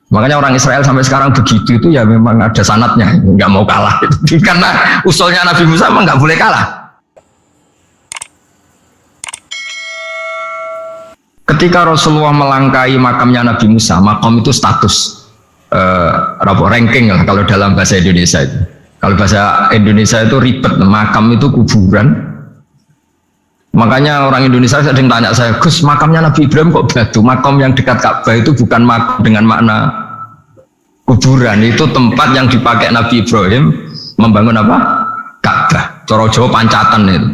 Makanya orang Israel sampai sekarang begitu itu ya memang ada sanatnya, nggak mau kalah. Karena usulnya Nabi Musa memang nggak boleh kalah. Ketika Rasulullah melangkai makamnya Nabi Musa, makam itu status ranking lah kalau dalam bahasa Indonesia itu. Kalau bahasa Indonesia itu ribet, makam itu kuburan. Makanya orang Indonesia sering tanya saya, Gus, makamnya Nabi Ibrahim kok batu? Makam yang dekat Ka'bah itu bukan makam dengan makna kuburan, itu tempat yang dipakai Nabi Ibrahim membangun apa? Ka'bah. Coro Jawa pancatan itu.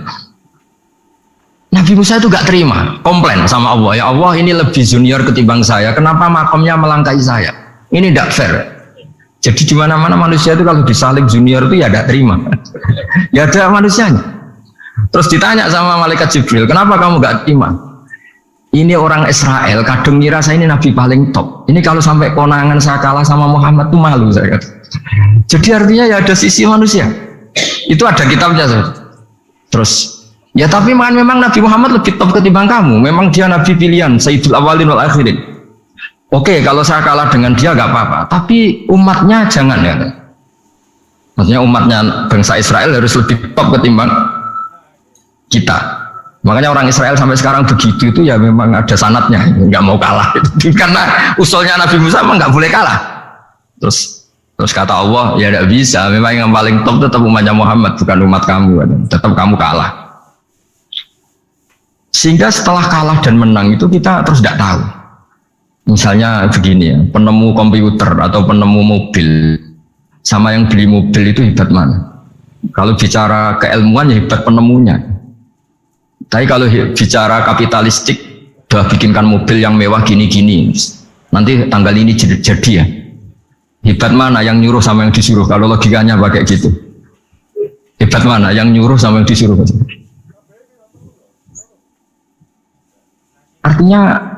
Nabi Musa itu gak terima, komplain sama Allah, ya Allah ini lebih junior ketimbang saya, kenapa makamnya melangkai saya? Ini tidak fair. Jadi di mana-mana manusia itu kalau disaling junior itu ya tidak terima. Ya ada manusianya. Terus ditanya sama malaikat Jibril, kenapa kamu gak terima? Ini orang Israel, kadang ngira saya ini nabi paling top. Ini kalau sampai konangan saya kalah sama Muhammad tuh malu saya kata. Jadi artinya ya ada sisi manusia. Itu ada kitabnya. Terus, ya tapi memang Nabi Muhammad lebih top ketimbang kamu. Memang dia nabi pilihan, Sayyidul Awalin wal Akhirin. Oke, kalau saya kalah dengan dia gak apa-apa. Tapi umatnya jangan ya. Maksudnya umatnya bangsa Israel harus lebih top ketimbang kita. Makanya orang Israel sampai sekarang begitu itu ya memang ada sanatnya, nggak mau kalah. Karena usulnya Nabi Musa memang nggak boleh kalah. Terus kata Allah, ya tidak bisa. Memang yang paling top tetap umatnya Muhammad, bukan umat kamu. Tetap kamu kalah. Sehingga setelah kalah dan menang itu kita terus tidak tahu. Misalnya begini ya, penemu komputer atau penemu mobil sama yang beli mobil itu hebat mana? Kalau bicara keilmuan ya hebat penemunya. Tapi kalau bicara kapitalistik, udah bikinkan mobil yang mewah gini-gini, nanti tanggal ini jadi ya. Hebat mana yang nyuruh sama yang disuruh? Kalau logikanya pakai gitu. Hebat mana yang nyuruh sama yang disuruh? Artinya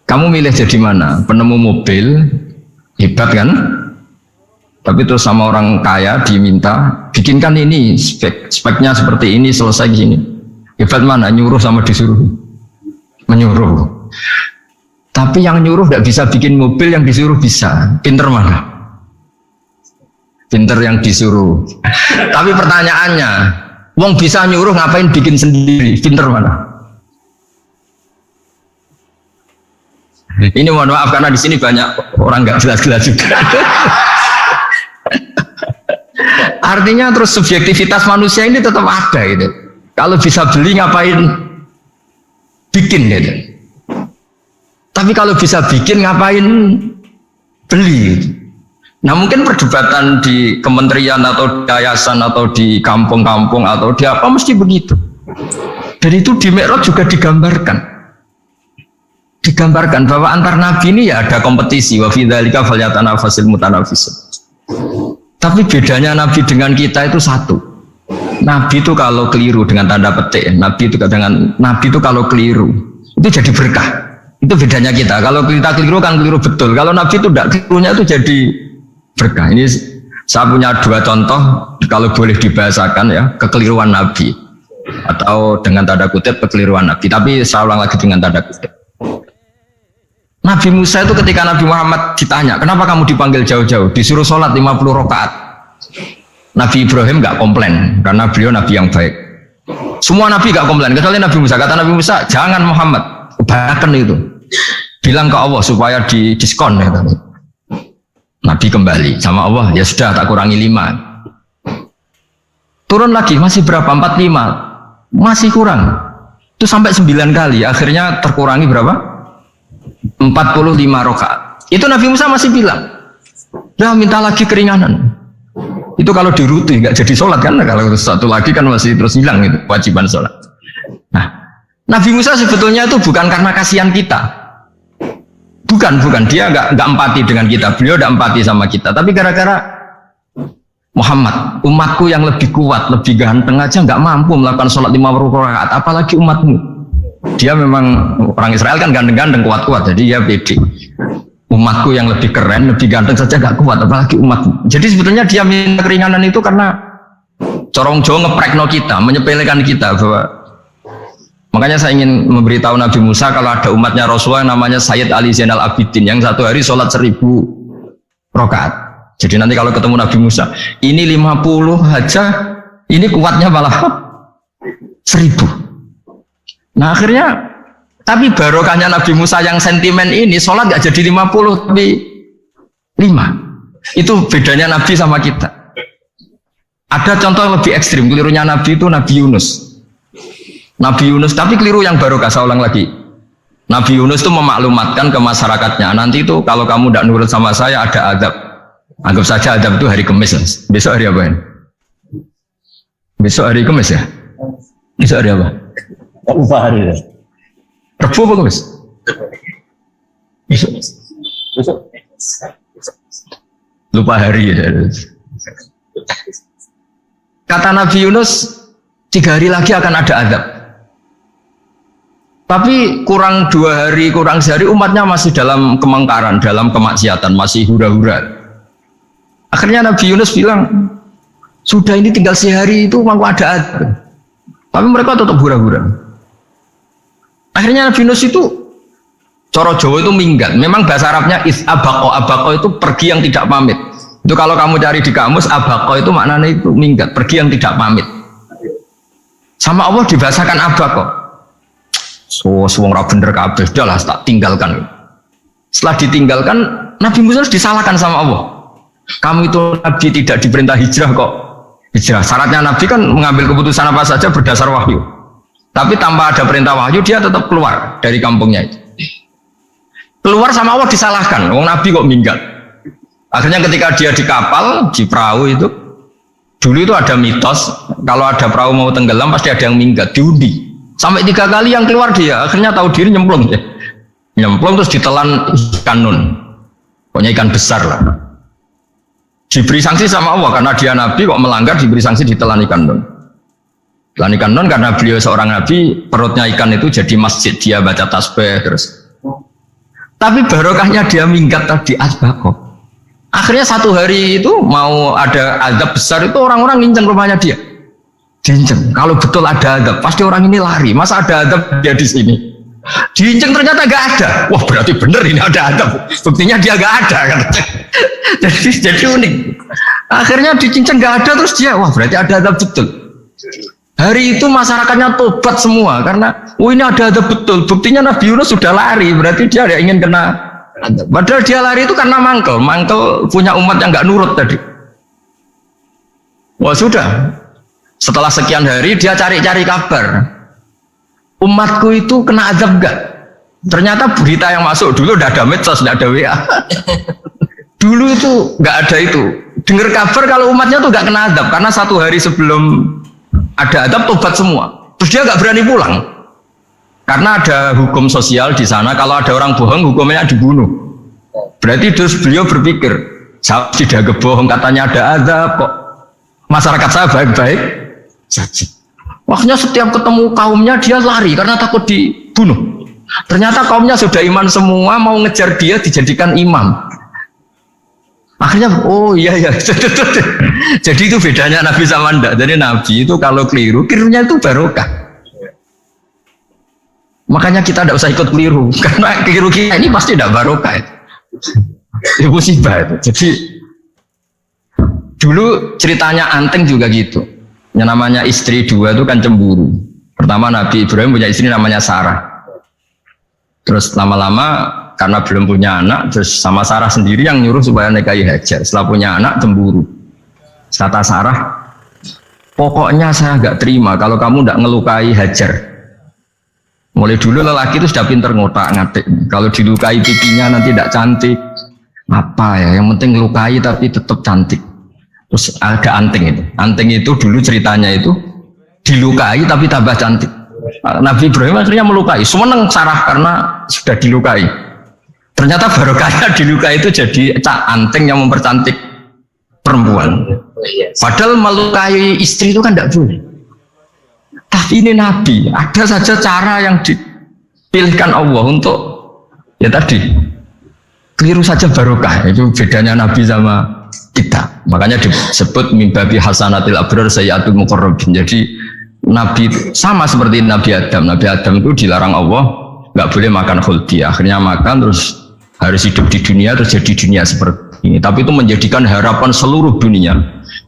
kamu milih jadi mana? Penemu mobil, hebat kan? Tapi terus sama orang kaya diminta, bikinkan ini, speknya seperti ini, selesai gini. Hebat mana? Nyuruh sama disuruh? Menyuruh. Tapi yang nyuruh tidak bisa bikin mobil, yang disuruh bisa. Pinter mana? Pinter yang disuruh. Tapi pertanyaannya, wong bisa nyuruh ngapain bikin sendiri? Pinter mana? Ini mohon maaf karena di sini banyak orang nggak jelas-jelas juga. Artinya terus subjektivitas manusia ini tetap ada gitu. Kalau bisa beli ngapain bikin gitu. Tapi kalau bisa bikin ngapain beli. Nah mungkin perdebatan di kementerian atau di yayasan atau di kampung-kampung atau di apa mesti begitu. Dan itu di Mi'raj juga digambarkan bahwa antar nabi ini ya ada kompetisi, wa fi dzalika falyatanafasil mutanafisun. Tapi bedanya nabi dengan kita itu satu. Nabi itu kalau keliru dengan tanda petik, nabi itu kalau keliru itu jadi berkah. Itu bedanya kita. Kalau kita keliru kan keliru betul. Kalau nabi itu tidak, kelirunya itu jadi berkah. Ini saya punya dua contoh kalau boleh dibahasakan ya, kekeliruan nabi atau dengan tanda kutip kekeliruan nabi. Tapi saya ulang lagi dengan tanda kutip. Nabi Musa itu ketika Nabi Muhammad ditanya, kenapa kamu dipanggil jauh-jauh? Disuruh sholat 50 rakaat. Nabi Ibrahim nggak komplain, karena beliau Nabi yang baik. Semua Nabi nggak komplain, kecuali Nabi Musa. Kata Nabi Musa, jangan Muhammad, kebanyakan itu. Bilang ke Allah supaya di diskon. Ya, Nabi kembali sama Allah, ya sudah tak kurangi 5. Turun lagi, masih berapa? 45. Masih kurang. Itu sampai 9 kali, akhirnya terkurangi berapa? 45 rakaat. Itu Nabi Musa masih bilang, dah minta lagi keringanan. Itu kalau diruti nggak jadi sholat kan? Kalau satu lagi kan masih terus hilang itu kewajiban sholat. Nah, Nabi Musa sebetulnya itu bukan karena kasihan kita, bukan dia nggak empati dengan kita, beliau nggak empati sama kita, tapi gara-gara Muhammad, umatku yang lebih kuat, lebih ganteng aja nggak mampu melakukan sholat 50 rakaat, apalagi umatmu. Dia memang orang Israel kan ganteng-ganteng kuat-kuat, jadi ya pede. Umatku yang lebih keren, lebih ganteng saja gak kuat, apalagi umatmu. Jadi sebetulnya dia minta keringanan itu karena corong Jawa ngeprekno kita, menyepelekan kita bahwa Makanya saya ingin memberitahu Nabi Musa kalau ada umatnya Rasulullah yang namanya Sayyid Ali Zainal Abidin yang satu hari sholat 1000 rakaat. Jadi nanti kalau ketemu Nabi Musa, ini 50 aja, ini kuatnya malah 1000. Nah akhirnya, tapi barokahnya Nabi Musa yang sentimen ini, sholat gak jadi 50 tapi 5. Itu bedanya Nabi sama kita. Ada contoh yang lebih ekstrim, kelirunya Nabi itu Nabi Yunus. Nabi Yunus, tapi keliru yang barokah, saya ulang lagi. Nabi Yunus itu memaklumatkan ke masyarakatnya, nanti itu kalau kamu tidak nurut sama saya ada adab. Anggap saja adab itu hari Kamis. Besok hari apa ya? Besok hari Kamis ya? Besok hari apa? Lupa hari ya. Rebu apa Kamis? Besok. Lupa hari ya. Kata Nabi Yunus, 3 hari lagi akan ada adab. Tapi kurang 2 hari, kurang sehari umatnya masih dalam kemungkaran, dalam kemaksiatan, masih hura-hura. Akhirnya Nabi Yunus bilang, sudah ini tinggal sehari itu mau ada adab. Tapi mereka tetap hura-hura. Akhirnya Nabi Yunus itu, coro Jawa itu minggat. Memang bahasa Arabnya abako. Abako itu pergi yang tidak pamit. Itu kalau kamu cari di kamus, abako itu maknanya itu minggat, pergi yang tidak pamit. Sama Allah dibahasakan abako. Wong ra bener kabeh, udahlah tak tinggalkan. Setelah ditinggalkan, Nabi Musa disalahkan sama Allah. Kamu itu Nabi tidak diperintah hijrah kok. Hijrah, syaratnya Nabi kan mengambil keputusan apa saja berdasar wahyu. Tapi tanpa ada perintah wahyu, dia tetap keluar dari kampungnya itu. Keluar sama Allah disalahkan, wong Nabi kok minggat. Akhirnya ketika dia di kapal, di perahu itu, dulu itu ada mitos, kalau ada perahu mau tenggelam pasti ada yang minggat, diundi. Sampai 3 kali yang keluar dia, akhirnya tahu diri nyemplung ya. Nyemplung terus ditelan ikan nun. Pokoknya ikan besar lah. Diberi sanksi sama Allah, karena dia Nabi kok melanggar, diberi sanksi ditelan ikan nun. Telan ikan nun karena beliau seorang Nabi, perutnya ikan itu jadi masjid, dia baca tasbih terus. Tapi barokahnya dia minggat tadi asbaqo. Akhirnya 1 hari itu mau ada azab besar itu orang-orang nginceng rumahnya dia. Diinceng. Kalau betul ada azab, pasti orang ini lari. Masa ada azab dia di sini? Diinceng ternyata gak ada. Wah berarti bener ini ada azab. Buktinya dia gak ada. jadi unik. Akhirnya dicinceng gak ada terus dia. Wah berarti ada azab betul. Hari itu masyarakatnya tobat semua karena ini ada azab betul. Buktinya Nabi Yunus sudah lari. Berarti dia ada ingin kena. Padahal dia lari itu karena mangkel punya umat yang nggak nurut tadi. Wah sudah, setelah sekian hari dia cari-cari kabar. Umatku itu kena azab gak? Ternyata berita yang masuk dulu udah ada medsos, udah ada WA. Dulu itu nggak ada itu. Dengar kabar kalau umatnya tuh nggak kena azab karena 1 hari sebelum ada azab tobat semua. Terus dia nggak berani pulang. Karena ada hukum sosial di sana, kalau ada orang bohong hukumnya dibunuh. Berarti terus beliau berpikir, saya tidak kebohong, katanya ada azab kok. Masyarakat saya baik-baik saja. Makanya setiap ketemu kaumnya dia lari karena takut dibunuh. Ternyata kaumnya sudah iman semua, mau ngejar dia dijadikan imam. Akhirnya, oh iya. Jadi itu bedanya Nabi sama ndak. Jadi Nabi itu kalau kelirunya itu barokah. Makanya kita tidak usah ikut keliru, karena keliru kita ini pasti tidak barokah. Itu musibah itu. Jadi dulu ceritanya Anteng juga gitu. Yang namanya istri 2 itu kan cemburu. Pertama Nabi Ibrahim punya istri namanya Sarah. Terus lama-lama karena belum punya anak, terus sama Sarah sendiri yang nyuruh supaya nikahi Hajar. Setelah punya anak cemburu. Kata Sarah, pokoknya saya nggak terima kalau kamu tidak ngelukai Hajar. Mulai dulu lelaki itu sudah pinter ngotak-ngatik. Kalau dilukai pipinya nanti tidak cantik. Apa ya? Yang penting lukai tapi tetap cantik. Terus ada Anteng itu. Anteng itu dulu ceritanya itu dilukai tapi tambah cantik. Nabi Ibrahim akhirnya melukai. Seneng Sarah karena sudah dilukai. Ternyata barokahnya dilukai itu jadi Anteng yang mempercantik perempuan. Padahal melukai istri itu kan tidak boleh. Tapi ini Nabi, ada saja cara yang dipilihkan Allah untuk ya tadi keliru saja barokah. Itu bedanya Nabi sama kita. Makanya disebut mimbabi hasanatil abrar sayyatul muqarrabin. Jadi Nabi sama seperti Nabi Adam. Nabi Adam itu dilarang Allah nggak boleh makan khuldi. Akhirnya makan terus harus hidup di dunia terus jadi dunia seperti ini. Tapi itu menjadikan harapan seluruh dunia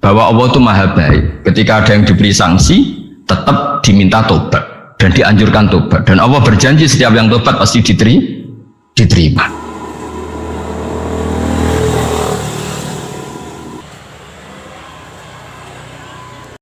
bahwa Allah itu maha baik. Ketika ada yang diberi sanksi, tetap diminta tobat dan dianjurkan tobat. Dan Allah berjanji setiap yang tobat pasti diterima.